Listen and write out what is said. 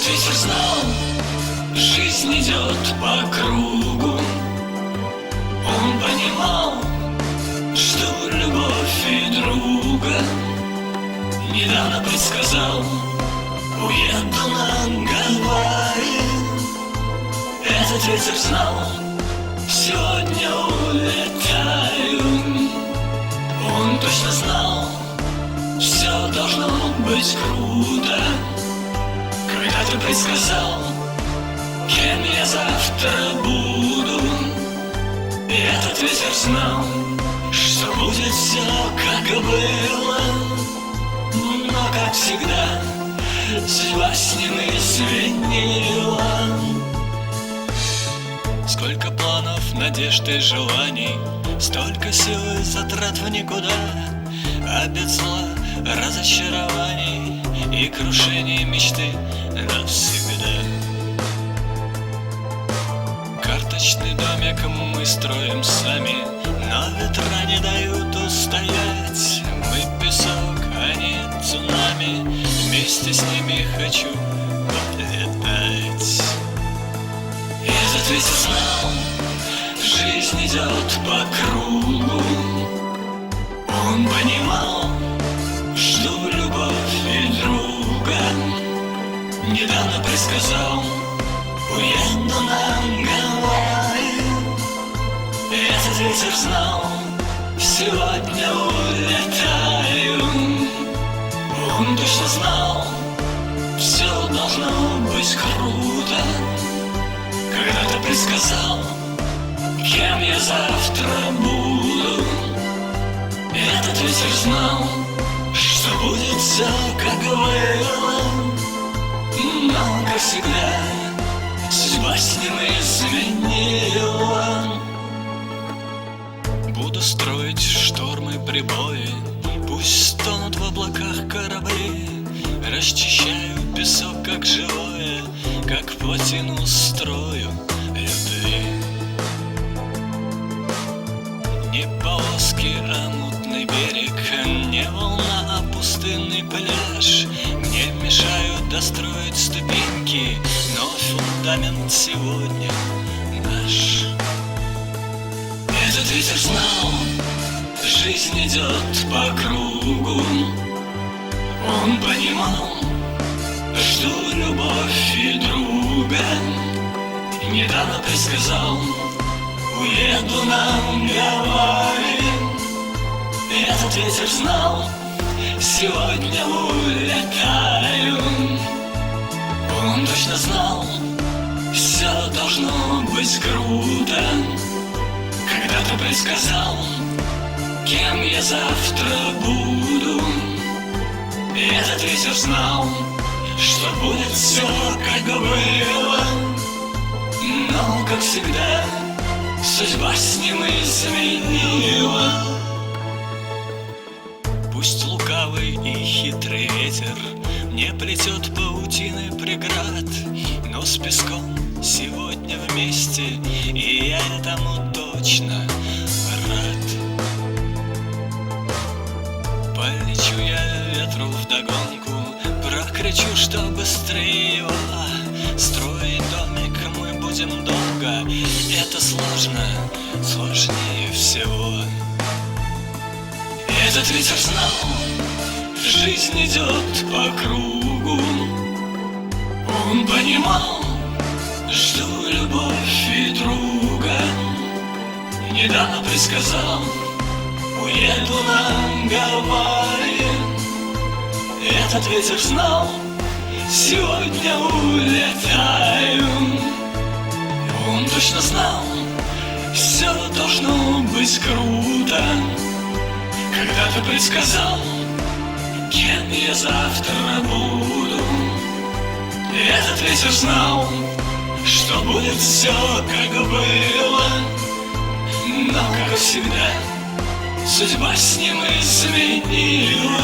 Этот ветер знал, жизнь идет по кругу. Он понимал, что любовь и друга. Недавно предсказал, уеду на Гавайи. Этот ветер знал, сегодня улетаю. Он точно знал, все должно быть круто. Когда ты предсказал, кем я завтра буду. И этот ветер знал, что будет все, как было. Но, как всегда, судьба с ним изменила. Сколько планов, надежд и желаний, столько сил и затрат в никуда. Обед зла, разочарований и крушение мечты навсегда. Карточный домик мы строим сами, но ветра не дают устоять. Мы песок, а не цунами, вместе с ними хочу полетать. Этот ветер знал, жизнь идет по кругу. Он понимал, жду любовь и друга. Недавно предсказал, уеду на Гавайи. Этот ветер знал, сегодня улетаю. Он точно знал, все должно быть круто. Когда-то предсказал, кем я завтра буду. Этот ветер знал, что будет все, как было. Но, как всегда, судьба с ним изменила. Буду строить штормы, прибои, пусть стонут в облаках корабли. Расчищаю песок, как живое, как плотину строю любви. Не полоски, а мутный берег, не волна, а пустынный пляж. Мне мешают достроить ступеньки, но фундамент сегодня наш. Этот ветер знал, жизнь идет по кругу. Он понимал, жду любовь и друга. Недавно предсказал, уеду на Гавайи. Этот ветер знал, сегодня улетаю. Он точно знал, все должно быть круто. Когда-то предсказал, кем я завтра буду. Этот ветер знал, что будет все, как было. Но, как всегда, судьба с ним изменила. Пусть лукавый и хитрый ветер не плетет паутины преград, но с песком сегодня вместе, и я этому точно рад. Полечу я ветру вдогонку, прокричу, что быстрее его. Строить домик мы будем долго, это сложно, сложнее всего. Этот ветер знал, жизнь идет по кругу. Он понимал, жду любовь и друга. Недавно предсказал, уеду на Гавайи. Этот ветер знал, сегодня улетаю. Он точно знал, все должно быть круто. Когда-то предсказал, кем я завтра буду. Этот ветер знал, что будет все, как было. Но, как всегда, судьба с ним изменила.